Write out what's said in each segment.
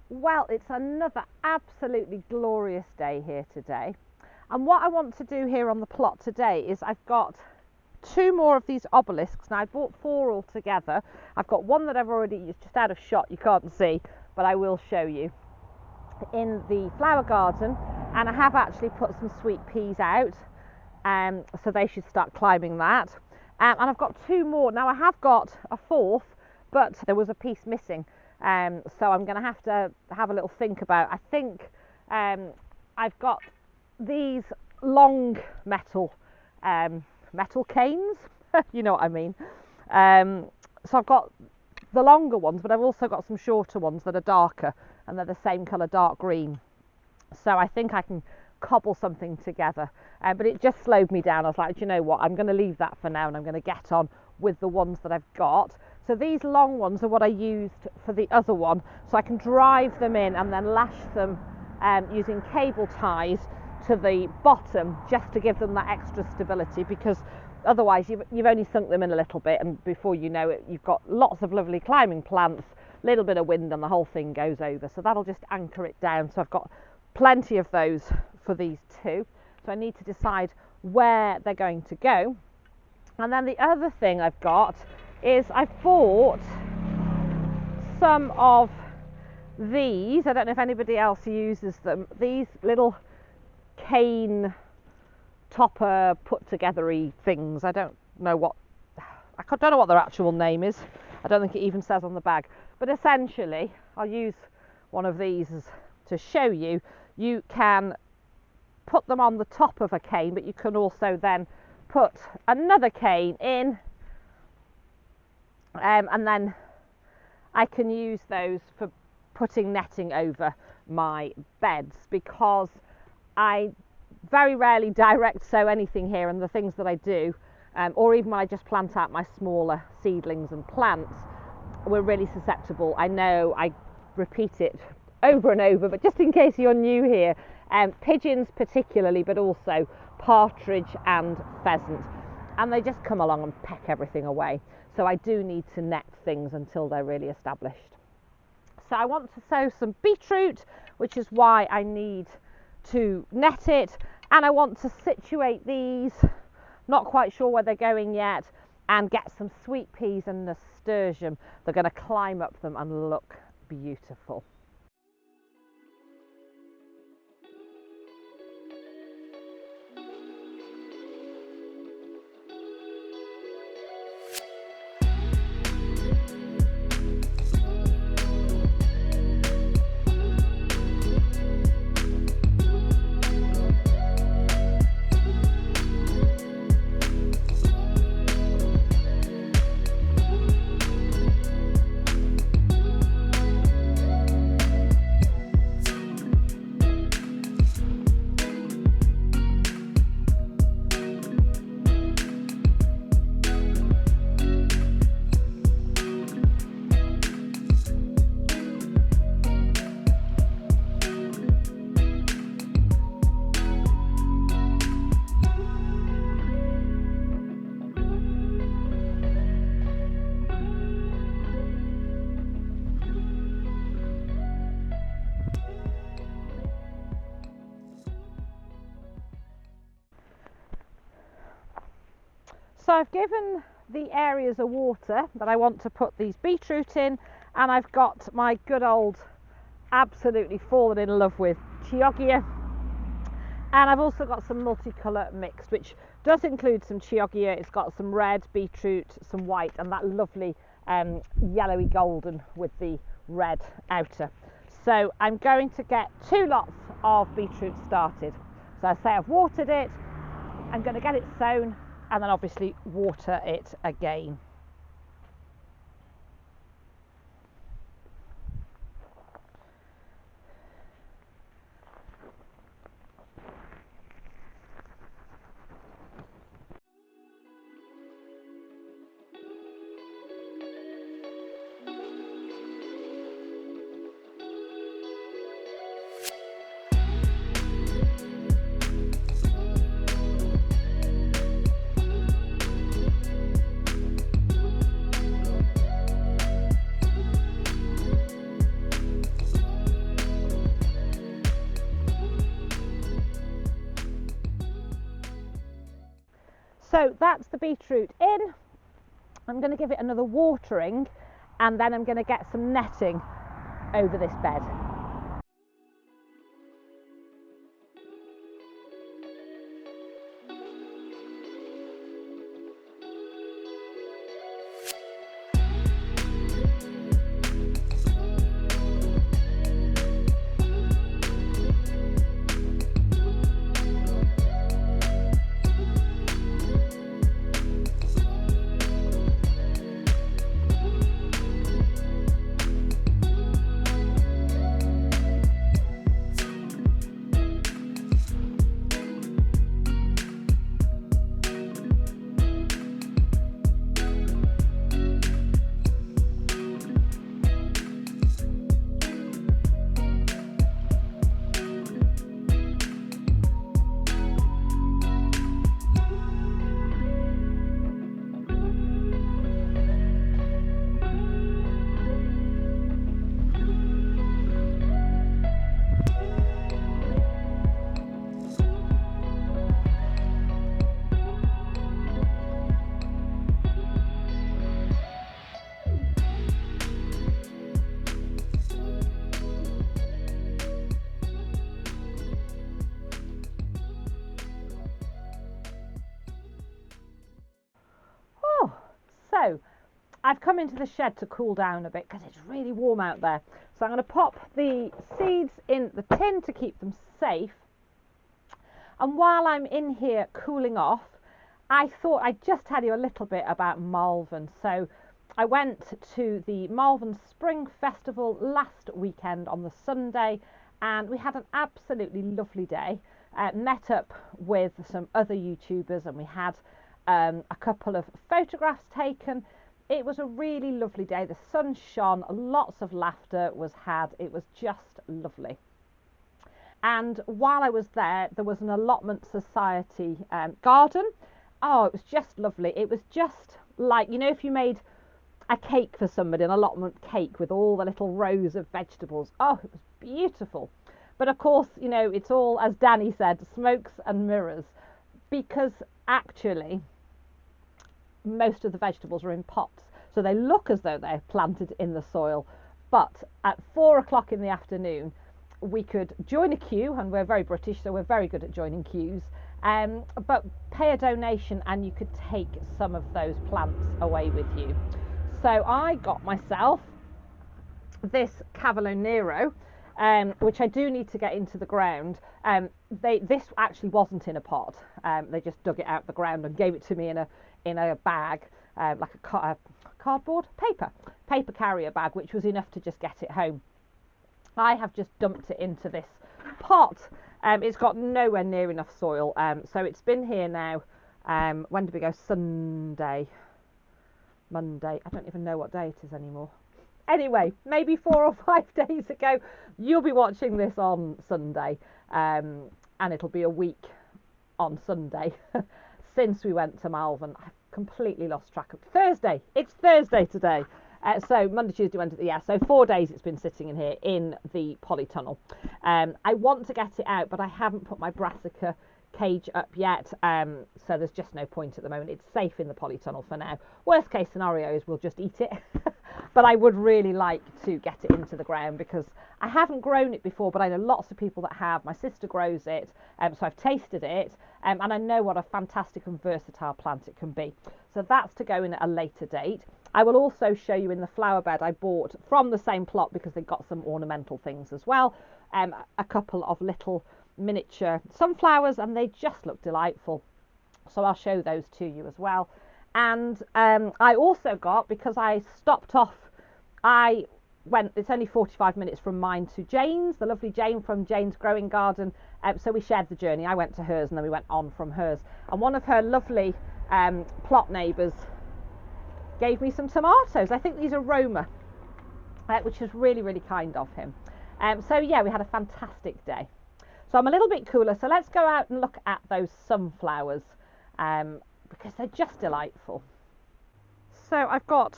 Well, it's another absolutely glorious day here today. And what I want to do here on the plot today is I've got 2 more of these obelisks. Now I bought 4 altogether. I've got one that I've already, it's just out of shot, you can't see, but I will show you, in the flower garden. And I have actually put some sweet peas out, so they should start climbing that. And I've got 2 more. Now I have got a 4th, but there was a piece missing. So I'm going to have a little think about. I think I've got these long metal canes, you know what I mean. So I've got the longer ones, but I've also got some shorter ones that are darker, and they're the same colour, dark green. So I think I can cobble something together, but it just slowed me down. I was like, do you know what, I'm going to leave that for now, and I'm going to get on with the ones that I've got. So these long ones are what I used for the other one, so I can drive them in and then lash them using cable ties to the bottom, just to give them that extra stability, because otherwise you've only sunk them in a little bit, and before you know it, you've got lots of lovely climbing plants, a little bit of wind and the whole thing goes over. So that'll just anchor it down. So I've got plenty of those for these 2. So I need to decide where they're going to go. And then the other thing I've got is I've bought some of these. I don't know if anybody else uses them. These little cane topper put together-y things. I don't know what their actual name is. I don't think it even says on the bag. But essentially, I'll use one of these to show you. You can put them on the top of a cane, but you can also then put another cane in, and then I can use those for putting netting over my beds, because I very rarely direct sow anything here, and the things that I do, or even when I just plant out my smaller seedlings and plants, we're really susceptible. I know I repeat it over and over, but just in case you're new here, pigeons particularly, but also partridge and pheasant, and they just come along and peck everything away. So I do need to net things until they're really established. So I want to sow some beetroot, which is why I need to net it, and I want to situate these, not quite sure where they're going yet, and get some sweet peas and nasturtium. They're going to climb up them and look beautiful. So I've given the areas of water that I want to put these beetroot in, and I've got my good old, absolutely fallen in love with Chioggia, and I've also got some multicolour mixed, which does include some Chioggia. It's got some red beetroot, some white, and that lovely yellowy golden with the red outer. So I'm going to get 2 lots of beetroot started. So I say I've watered it, I'm going to get it sown, and then obviously water it again. So that's the beetroot in. I'm going to give it another watering, and then I'm going to get some netting over this bed. So I've come into the shed to cool down a bit because it's really warm out there. So I'm going to pop the seeds in the tin to keep them safe. And while I'm in here cooling off, I thought I'd just tell you a little bit about Malvern. So I went to the Malvern Spring Festival last weekend on the Sunday, and we had an absolutely lovely day. Met up with some other YouTubers, and we had a couple of photographs taken. It was a really lovely day. The sun shone, lots of laughter was had. It was just lovely. And while I was there, there was an allotment society garden. Oh, it was just lovely. It was just like, you know, if you made a cake for somebody, an allotment cake with all the little rows of vegetables. Oh, it was beautiful. But of course, you know, it's all, as Danny said, smokes and mirrors, because actually most of the vegetables are in pots, so they look as though they're planted in the soil. But at 4 o'clock in the afternoon, we could join a queue, and we're very British, so we're very good at joining queues, but pay a donation and you could take some of those plants away with you. So I got myself this Cavolo Nero, which I do need to get into the ground. This actually wasn't in a pot. They just dug it out the ground and gave it to me in a bag, like a cardboard paper carrier bag, which was enough to just get it home. I have just dumped it into this pot. It's got nowhere near enough soil, so it's been here now. When did we go? Sunday, Monday. I don't even know what day it is anymore. Anyway, maybe 4 or 5 days ago. You'll be watching this on Sunday, and it'll be a week on Sunday since we went to Malvern. I've completely lost track of Thursday. It's Thursday today. So Monday, Tuesday, Wednesday, yeah, so 4 days it's been sitting in here in the polytunnel. I want to get it out, but I haven't put my brassica cage up yet, so there's just no point at the moment. It's safe in the polytunnel for now. Worst case scenario is we'll just eat it, but I would really like to get it into the ground because I haven't grown it before, but I know lots of people that have. My sister grows it, so I've tasted it, and I know what a fantastic and versatile plant it can be. So that's to go in at a later date. I will also show you in the flower bed I bought from the same plot, because they've got some ornamental things as well, a couple of little miniature sunflowers, and they just look delightful, so I'll show those to you as well. And I also got, because I stopped off, it's only 45 minutes from mine to Jane's, the lovely Jane from Jane's Growing Garden, so we shared the journey. I went to hers and then we went on from hers, and one of her lovely plot neighbours gave me some tomatoes. I think these are Roma, which is really, really kind of him. So yeah, we had a fantastic day. So I'm a little bit cooler, so let's go out and look at those sunflowers, because they're just delightful. So I've got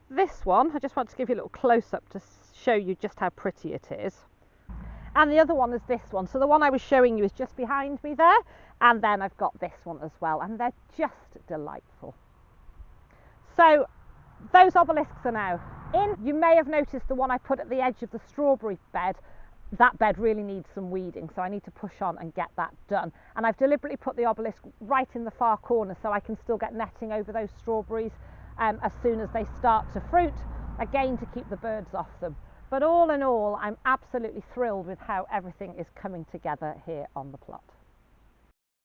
this one. I just want to give you a little close-up to show you just how pretty it is. And the other one is this one. So the one I was showing you is just behind me there, and then I've got this one as well, and they're just delightful. So those obelisks are now in. You may have noticed the one I put at the edge of the strawberry bed, that bed really needs some weeding, so I need to push on and get that done. And I've deliberately put the obelisk right in the far corner so I can still get netting over those strawberries as soon as they start to fruit, again to keep the birds off them. But all in all, I'm absolutely thrilled with how everything is coming together here on the plot.